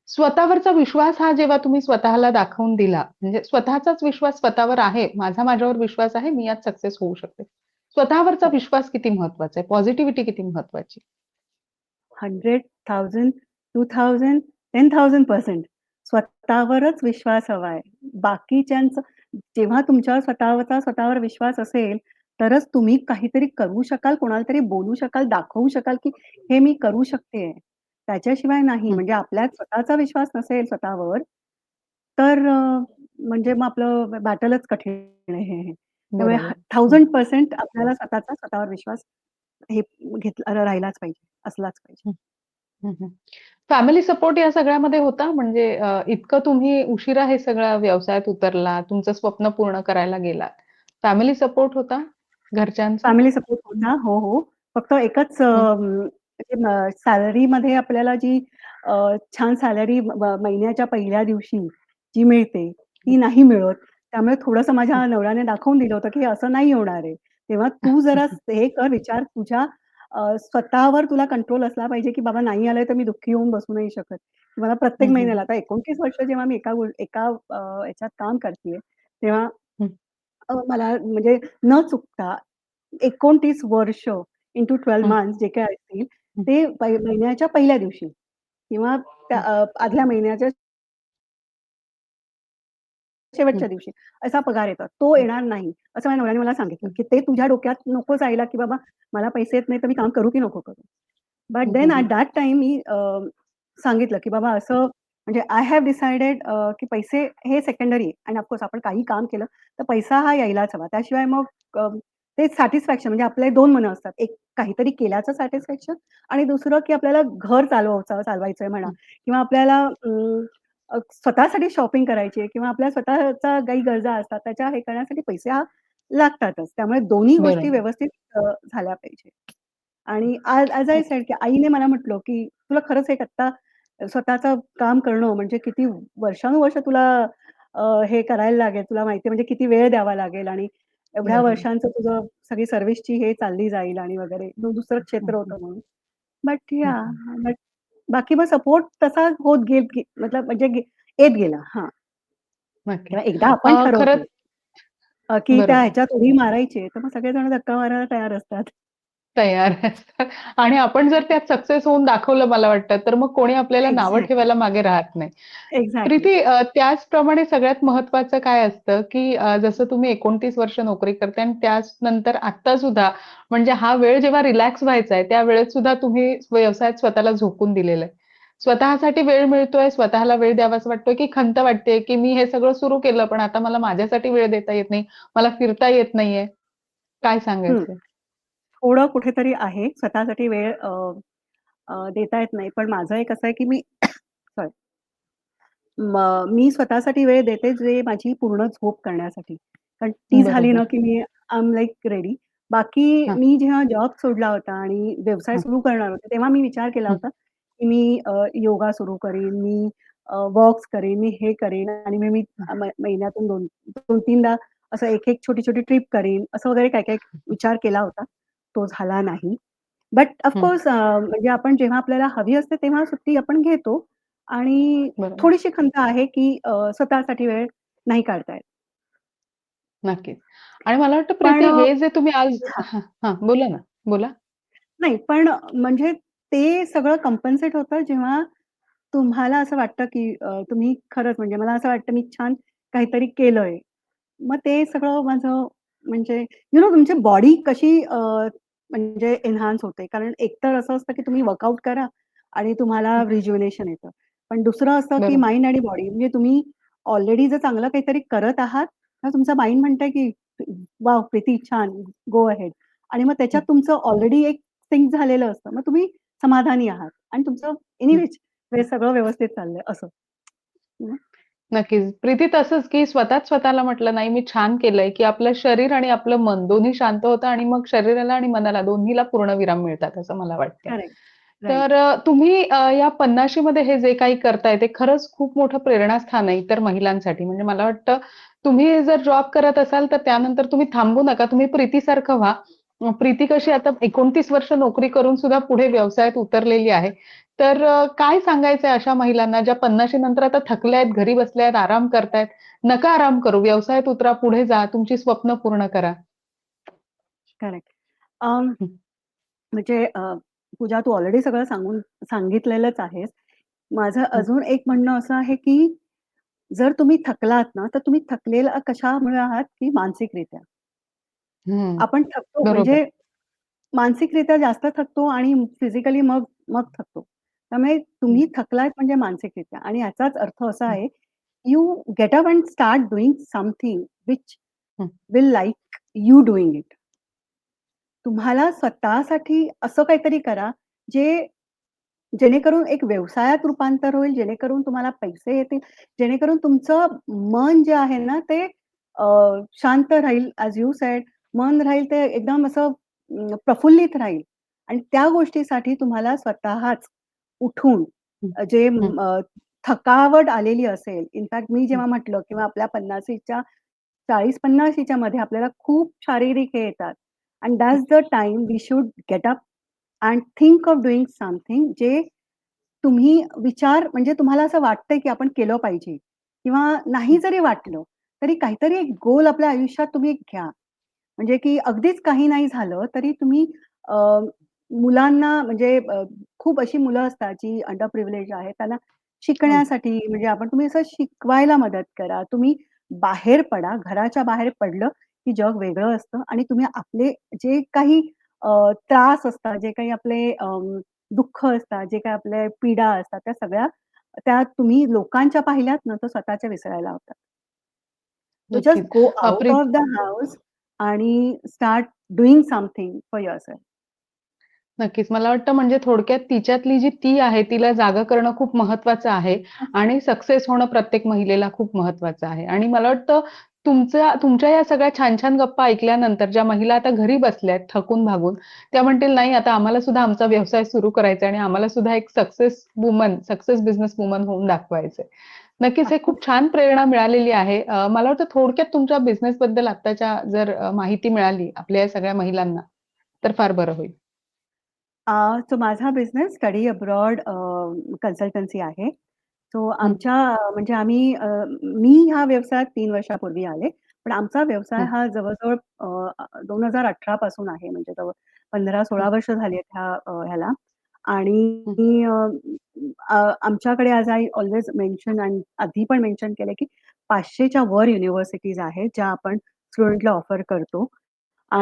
स्वतःवरचा विश्वास हा जेव्हा तुम्ही स्वतःला दाखवून दिला, म्हणजे स्वतःचाच विश्वास स्वतःवर आहे. माझ्यावर विश्वास आहे, मी यात सक्सेस होऊ शकते. स्वतःवरचा विश्वास किती महत्वाचा आहे? पॉझिटिव्हिटी किती महत्वाची? 100,000, 2000, 10,000% स्वतःवरच विश्वास हवा आहे. बाकीच्यांचं जेव्हा तुमच्यावर स्वतःवर विश्वास असेल, तरच तुम्ही काहीतरी करू शकाल, कोणाला तरी बोलू शकाल, दाखवू शकाल, की हे मी करू शकतेय. त्याच्याशिवाय नाही. हं, म्हणजे आपल्यात स्वतःचा विश्वास नसेल स्वतःवर, तर म्हणजे मग आपलं बॅटलच कठीण आहे. त्यामुळे बरोबर. हं, 1000% आपल्याला स्वतःवर विश्वास हे घेतला राहिलाच पाहिजे, असलाच पाहिजे. हं, हं, हं. फॅमिली सपोर्ट या सगळ्यामध्ये होता? म्हणजे इतकं तुम्ही उशिरा हे सगळं व्यवसायात उतरलात, तुमचं स्वप्न पूर्ण करायला गेलात. फॅमिली सपोर्ट होता घरच्यांचा? फॅमिली सपोर्ट होता. हो, हो. फक्त एकच हं, म्हणजे सॅलरीमध्ये आपल्याला जी छान सॅलरी महिन्याच्या पहिल्या दिवशी जी मिळते, हं, ती नाही मिळत. त्यामुळे थोडंसं हं. माझ्या नवऱ्याने दाखवून दिलं होतं, की हे असं नाही होणार आहे. तेव्हा तू जरा हे कर विचार तुझ्या स्वतःवर तुला कंट्रोल असला पाहिजे, की बाबा नाही आलंय तर मी दुःखी होऊन बसू नाही शकत. मला प्रत्येक हं, हं, महिन्याला आता 29 वर्ष जेव्हा मी एका ह्याच्यात काम करतीये, तेव्हा हं, मला म्हणजे न चुकता 29 वर्ष इंटू 12 हं, मंथ्स जे काही असतील, हं, ते महिन्याच्या पहिल्या दिवशी किंवा त्या हं, आदल्या महिन्याच्या हं, शेवटच्या दिवशी असा पगार येतो. तो हं, येणार नाही, असं माझ्या नवऱ्याने मला सांगितलं, हं, की ते तुझ्या डोक्यात नको जायला, की बाबा मला पैसे येत नाही, तर मी काम करू की नको करू? बट हं, देन हं, ॲट हं. दॅट टाईम मी सांगितलं, की बाबा असं म्हणजे आय हॅव डिसायडेड की पैसे हे सेकंडरी आहे आणि ऑफ आपण काही काम केलं, तर पैसा हा यायलाच हवा. त्याशिवाय मग ते सॅटिस्फॅक्शन म्हणजे आपले 2 मनं असतात. एक काहीतरी केल्याचं सॅटिस्फॅक्शन आणि दुसरं, की आपल्याला घर चालवायचंय म्हणा हं. किंवा आपल्याला स्वतःसाठी शॉपिंग करायची आहे किंवा आपल्या स्वतःच्या काही गरजा असतात, त्याच्या हे करण्यासाठी पैसे लागतातच. त्यामुळे दोन्ही गोष्टी बरोबर. व्यवस्थित झाल्या पाहिजे. आणि ॲज आय सेड की आईने मला म्हटलं, की "तुला खरंच एक आत्ता स्वतःचं काम करणं म्हणजे किती वर्षानुवर्ष तुला हे करायला लागेल. तुला माहिती आहे म्हणजे किती वेळ द्यावा लागेल आणि एवढ्या बरोबर. वर्षांचं तुझं सगळी सर्व्हिसची हे चालली जाईल आणि वगैरे." दुसरं हं, क्षेत्र हं, होतं म्हणून. बट हं, याह हं. बट बाकी मग सपोर्ट तसा होत गेल की मतलब म्हणजे येत गेला. हां. नक्कीच. किंवा एकदा आपण ठरवतो खरंच की त्या बरोबर. ह्याच्यात उडी मारायची आहे, तर मग सगळेजण धक्का मारायला तयार असतात. तयार असतात आणि आपण जर त्यात सक्सेस होऊन दाखवलं मला वाटतं, तर मग कोणी आपल्याला नावं एक्झॅक्टली, ठेवायला मागे राहत नाही. एक्झॅक्टली. प्रीती त्याचप्रमाणे सगळ्यात महत्त्वाचं काय असतं, की जसं तुम्ही 29 वर्ष नोकरी करताय आणि त्यानंतर आत्ता सुद्धा म्हणजे हा वेळ जेव्हा रिलॅक्स व्हायचा आहे, त्यावेळेत सुद्धा तुम्ही व्यवसायात स्वतःला झोकून दिलेलं आहे. स्वतःसाठी वेळ मिळतोय, स्वतःला वेळ द्यावासा वाटतोय, की खंत वाटते, की मी हे सगळं सुरू केलं, पण आता मला माझ्यासाठी वेळ देता येत नाही, मला फिरता येत नाहीये. काय हं. सांगायचंय? थोडं कुठेतरी आहे स्वतःसाठी वेळ अ, अ, देता येत नाही. पण माझं एक असं आहे की मी सॉरी मी स्वतःसाठी वेळ देते जे माझी पूर्ण झोप करण्यासाठी. कारण ती झाली ना बरोबर. की मी आय एम लाइक रेडी. बाकी हां, मी जेव्हा जॉब सोडला होता आणि व्यवसाय हां. सुरू करणार होते, तेव्हा मी विचार केला हं, होता की मी योगा सुरू करीन, मी वॉक्स करीन, मी हे करीन आणि मग मी महिन्यातून 2-3दा असं एक-एक छोटी-छोटी ट्रिप करीन, असं वगैरे काय-काय विचार केला होता. तो झाला नाही. बट ऑफ हं. कोर्स म्हणजे आपण जेव्हा आपल्याला हवी असते तेव्हा सुट्टी आपण घेतो आणि बरोबर. थोडीशी खंत आहे, की स्वतःसाठी वेळ नाही काढता येत. नक्कीच. आणि मला वाटतं पण प्रीती हे जे तुम्ही आज हां, हां, हां. बोला ना. बोला. नाही पण म्हणजे ते सगळं कॉम्पेन्सेट होतं जेव्हा तुम्हाला असं वाटतं, की तुम्ही खरंच म्हणजे मला असं वाटतं मी छान काहीतरी केलंय. मग ते सगळं माझं म्हणजे तुमची बॉडी कशी म्हणजे एन्हान्स होते. कारण एकतर असं असतं, की तुम्ही वर्कआउट करा आणि तुम्हाला हं. रिज्युव्हनेशन येतं. पण दुसरं असतं, की बरोबर. माइंड आणि बॉडी म्हणजे तुम्ही ऑलरेडी जर चांगलं काहीतरी करत आहात, तर तुमचा माइंड म्हणतंय, की "वॉव! प्रीती छान, गो अहेड." आणि मग त्याच्यात हं, तुमचं ऑलरेडी एक सिंक झालेलं असतं. मग तुम्ही समाधानी आहात आणि तुमचं हं. एनिवेज हे सगळं व्यवस्थित चाललंय असं. हं. नक्कीच. प्रीती तसंच, की स्वतःच स्वतःला म्हटलं, "नाही, मी छान केलंय," की आपलं शरीर आणि आपलं मन दोन्ही शांत होतं आणि मग शरीराला आणि मनाला दोन्हीला पूर्णविराम मिळतात, असं मला वाटतं. करेक्ट. तर राइट. तुम्ही या 50शी मध्ये हे जे काही करताय, ते खरंच खूप मोठं प्रेरणास्थान आहे इतर महिलांसाठी. म्हणजे मला वाटतं, तुम्ही जर जॉब करत असाल, तर त्यानंतर तुम्ही थांबू नका. तुम्ही प्रीतीसारखं व्हा. प्रीती कशी आता 29 वर्ष नोकरी करून सुद्धा पुढे व्यवसायात उतरलेली आहे. तर काय सांगायचंय अशा महिलांना ज्या 50शी नंतर आता थकल्या आहेत, घरी बसल्या आहेत, आराम करतायत. नका आराम करू, व्यवसायात उतरा, पुढे जा, तुमची स्वप्न पूर्ण करा. करेक्ट. हं, म्हणजे पूजा तू ऑलरेडी सगळं सांगितलेलंच आहेस. माझं हं, अजून एक म्हणणं असं आहे, की जर तुम्ही थकलात ना, तर तुम्ही थकलेला कशामुळे आहात, की मानसिकरित्या. हं. आपण थकतो बरोबर. म्हणजे मानसिकरित्या जास्त थकतो आणि फिजिकली मग मग थकतो. त्यामुळे हं, तुम्ही थकलात म्हणजे मानसिकरित्या आणि याचाच अर्थ असा हं, आहे, you get up and start doing something which hmm, will like you doing it. तुम्हाला स्वतःसाठी असं काहीतरी करा, जे जेणेकरून एक व्यवसायात रूपांतर होईल, जेणेकरून तुम्हाला पैसे येतील, जेणेकरून तुमचं मन जे आहे ना, ते अ, शांत राहील ॲज यू सेड मन राहील ते एकदम असं प्रफुल्लित राहील आणि त्या गोष्टीसाठी तुम्हाला स्वतःच उठून हं, जे हं, थकावट आलेली असेल, इनफॅक्ट मी हं, जेव्हा म्हटलं किंवा आपल्या 50च्या 40-50च्या मध्ये आपल्याला खूप शारीरिक हे येतात. And hmm, that's the time we should get up and think of doing something जे तुम्ही विचार म्हणजे तुम्हाला असं वाटतंय की आपण केलं पाहिजे किंवा नाही जरी वाटलं, तरी काहीतरी एक गोल आपल्या आयुष्यात तुम्ही घ्या. म्हणजे की अगदीच काही नाही झालं तरी तुम्ही अ, मुलांना म्हणजे खूप अशी मुलं असतात जी अंडर प्रिव्हिलेज आहेत, त्यांना हो, शिकण्यासाठी म्हणजे तुम्ही असं शिकवायला मदत करा. तुम्ही बाहेर पडा. घराच्या बाहेर पडलं की जग वेगळं असतं आणि तुम्ही आपले जे काही त्रास असतात, जे काही आपले दुःख असतात, जे काही आपल्या पीडा असतात, त्या सगळ्या त्या तुम्ही लोकांच्या पाहिल्यात ना, तर स्वतःच्या विसरायला होतात. सो जस्ट नक्कीच. Go out pretty of the house आणि start doing something for yourself. नक्कीच. मला वाटतं म्हणजे थोडक्यात तिच्यातली जी ती आहे, तिला जागं करणं खूप महत्त्वाचं आहे आणि सक्सेस होणं प्रत्येक महिलेला खूप महत्त्वाचं आहे. आणि मला वाटतं तुमच्या या सगळ्या छान-छान गप्पा ऐकल्यानंतर ज्या महिला आता घरी बसल्यात थकून-भागून, त्या म्हणतील, "नाही, आता आम्हाला सुद्धा आमचा व्यवसाय सुरू करायचा आहे आणि आम्हाला सुद्धा एक सक्सेस बिझनेस वुमन होऊन दाखवायचंय." नक्कीच हे खूप छान प्रेरणा मिळालेली आहे. मला वाटतं थोडक्यात तुमच्या बिझनेसबद्दल आत्ताच्या जर माहिती मिळाली आपल्या या सगळ्या महिलांना, तर फार बरं होईल. सो माझा बिझनेस स्टडी अब्रॉड कन्सल्टन्सी आहे. सो हं, आमच्या म्हणजे मी ह्या व्यवसायात 3 वर्षापूर्वी आले. पण आमचा व्यवसाय हं, हा जवळ-जवळ 2018 पासून आहे. म्हणजे जवळ हं, 15-16 वर्ष झाली आहेत ह्याला हं, आणि आमच्याकडे ॲज आय ऑल्वेज मेन्शन आणि आधी पण मेन्शन केलं, की 500 च्या वर युनिव्हर्सिटीज आहेत, ज्या आपण स्टुडंटला ऑफर करतो.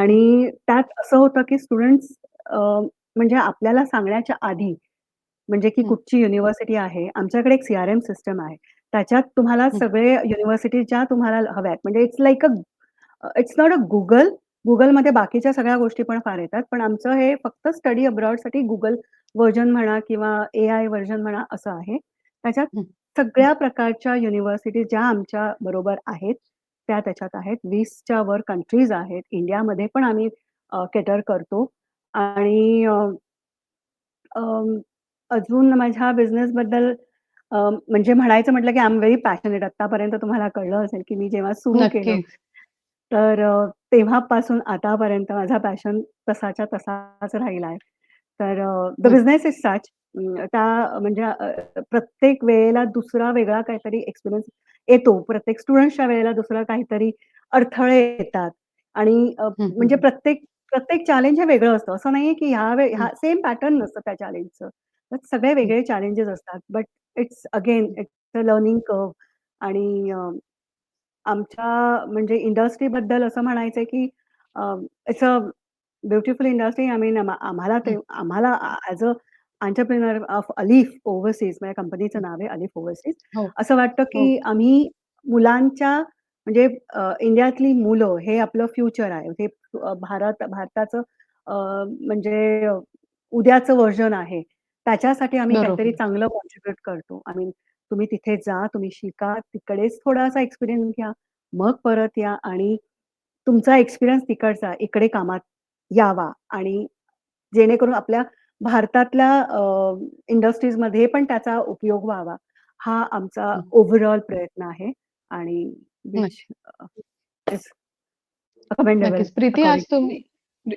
हं, आणि त्यात असं होतं, की स्टुडंट्स म्हणजे आपल्याला सांगण्याच्या आधी, म्हणजे की हं, कुठची युनिव्हर्सिटी आहे, आमच्याकडे एक सीआरएम सिस्टम आहे. त्याच्यात तुम्हाला हं, सगळे युनिव्हर्सिटी ज्या तुम्हाला हव्यात, म्हणजे इट्स नॉट अ Google. Googleमध्ये बाकीच्या सगळ्या गोष्टी पण फार येतात. पण आमचं हे फक्त स्टडी अब्रॉडसाठी Google व्हर्जन म्हणा किंवा एआय व्हर्जन म्हणा असं आहे. त्याच्यात हं. सगळ्या प्रकारच्या युनिव्हर्सिटी ज्या आमच्या बरोबर आहेत, त्या त्याच्यात आहेत. 20 च्या वर कंट्रीज आहेत. इंडियामध्ये पण आम्ही केटर करतो आणि अं, अजून माझ्या बिझनेसबद्दल म्हणजे म्हणायचं म्हटलं की आय एम व्हेरी पॅशनेट. आत्तापर्यंत तुम्हाला कळलं असेल की मी जेव्हा सुरू केलं, नक्कीच. तर तेव्हापासून आतापर्यंत माझा पॅशन तसाच्या तसाच राहिला आहे. तर द हं, बिझनेस इज सच म्हणजे प्रत्येक वेळेला दुसरा वेगळा काहीतरी एक्सपिरियन्स येतो. प्रत्येक स्टुडंट्सच्या वेळेला दुसरं काहीतरी अडथळे येतात आणि हं, हं, म्हणजे हं, प्रत्येक प्रत्येक चॅलेंज हे वेगळं असतं. असं नाहीये की हं, सेम पॅटर्न नसतं त्या चॅलेंजचं. तर सगळे हं, वेगळे चॅलेंजेस असतात. But it's a learning curve आणि आमच्या म्हणजे इंडस्ट्रीबद्दल असं म्हणायचंय की it's a beautiful industry. I mean हं. आम्हाला ॲज अ एंटरप्रेन्योर ऑफ अलिफ ओव्हरसीज माझ्या कंपनीचं नाव आहे अलिफ ओव्हरसीज. हो, असं वाटतं हो. की आम्ही मुलांच्या म्हणजे इंडियातली मुलं हे आपलं फ्युचर आहे. हे भारताचं अ, म्हणजे उद्याचं व्हर्जन आहे. त्याच्यासाठी आम्ही काहीतरी बरोबर. चांगलं कॉन्ट्रिब्यूट करतो. आय मीन तुम्ही तिथे जा, तुम्ही शिका, तिकडेच थोडासा एक्सपिरियन्स घ्या, मग परत या आणि तुमचा एक्सपिरियन्स तिकडचा इकडे कामात यावा आणि जेणेकरून आपल्या भारतातल्या इंडस्ट्रीजमध्ये पण त्याचा उपयोग व्हावा. हा आमचा हं, ओव्हरऑल प्रयत्न आहे आणि व्हिच नक्की. इज कमेंडेबल नक्कीच. प्रीती आज अकॉर्डिंग टू मी. तुम्ही प्री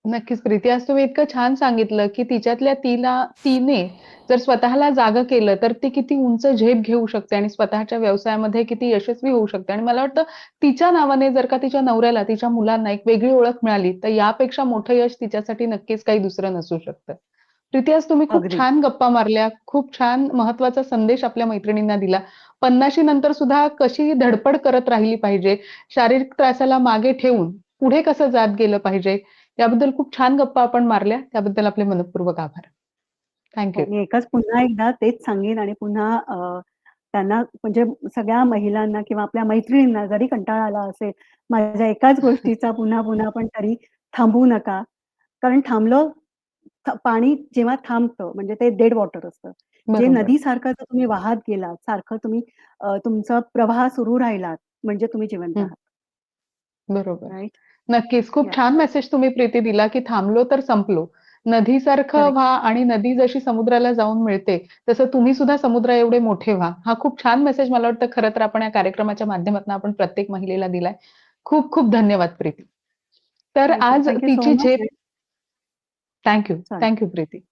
नक्कीच प्रीती, आज तुम्ही इतकं छान सांगितलं, की तिच्यातल्या तिने जर स्वतःला जागं केलं, तर ती किती उंच झेप घेऊ शकते आणि स्वतःच्या व्यवसायामध्ये किती यशस्वी होऊ शकते. आणि मला वाटतं तिच्या नावाने जर का तिच्या नवऱ्याला, तिच्या मुलांना एक वेगळी ओळख मिळाली, तर यापेक्षा मोठं यश तिच्यासाठी नक्कीच काही दुसरं नसू शकतं. प्रीती, आज तुम्ही खूप अगदी. छान गप्पा मारल्या, खूप छान महत्त्वाचा संदेश आपल्या मैत्रिणींना दिला. 50शी नंतर सुद्धा कशी धडपड करत राहिली पाहिजे, शारीरिक त्रासाला मागे ठेवून पुढे कसं जात गेलं पाहिजे, याबद्दल खूप छान गप्पा आपण मारल्या. त्याबद्दल आपले मनःपूर्वक आभार. थँक हो, यू. मी पुन्हा एकदा तेच सांगेन आणि पुन्हा त्यांना म्हणजे सगळ्या महिलांना किंवा आपल्या मैत्रिणींना जरी कंटाळा आला असेल, माझ्या एकाच गोष्टीचा पुन्हा-पुन्हा पण तरी थांबू नका. कारण पाणी जेव्हा थांबतं म्हणजे ते डेड वॉटर असतं. जे बरोबर, नदीसारखं जर तुम्ही वाहत गेलात, सारखं तुम्ही तुमचा प्रवाह सुरू राहिलात, म्हणजे तुम्ही जिवंत हं, आहात. बरोबर. राइट? नक्कीच. खूप या छान मेसेज तुम्ही प्रीती दिला, की थांबलो तर संपलो. नदीसारखं करेक्ट. व्हा आणि नदी जशी समुद्राला जाऊन मिळते, तसं तुम्ही सुद्धा समुद्राएवढे मोठे व्हा. हा खूप छान मेसेज मला वाटतं खरं तर आपण या कार्यक्रमाच्या माध्यमातून आपण प्रत्येक महिलेला दिलाय. खूप खूप धन्यवाद प्रीती. तर थँक यू. आज थँक यू सो तिची मच. झेप थँक यू. चालेल. Thank you Preeti.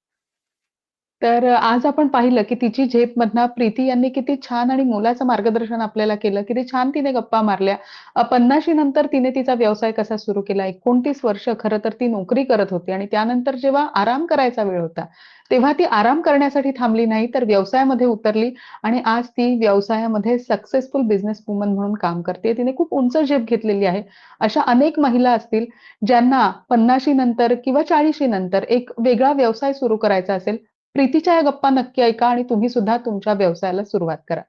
तर आज आपण पाहिलं, की तिची झेपमधनं प्रीती यांनी किती छान आणि मोलाचं मार्गदर्शन आपल्याला केलं. किती छान तिने गप्पा मारल्या. 50शी नंतर तिने तिचा व्यवसाय कसा सुरू केला. 29 वर्ष खरं तर ती नोकरी करत होती आणि त्यानंतर जेव्हा आराम करायचा वेळ होता, तेव्हा ती आराम करण्यासाठी थांबली नाही, तर व्यवसायामध्ये उतरली आणि आज ती व्यवसायामध्ये सक्सेसफुल बिझनेस वुमन म्हणून काम करते. तिने खूप उंच झेप घेतलेली आहे. अशा अनेक महिला असतील, ज्यांना 50शी नंतर किंवा 40शी नंतर एक वेगळा व्यवसाय सुरू करायचा असेल, प्रीतीच्या या गप्पा नक्की ऐका आणि तुम्ही सुद्धा तुमच्या व्यवसायाला सुरुवात करा.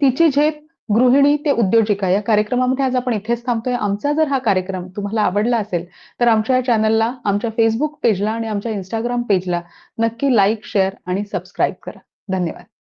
तिची झेप गृहिणी ते उद्योजिका या कार्यक्रमामध्ये आज आपण इथेच थांबतोय. आमचा जर हा कार्यक्रम तुम्हाला आवडला असेल, तर आमच्या चॅनलला, आमच्या Facebook पेजला आणि आमच्या Instagram पेजला नक्की लाईक, शेअर आणि सबस्क्राईब करा. धन्यवाद.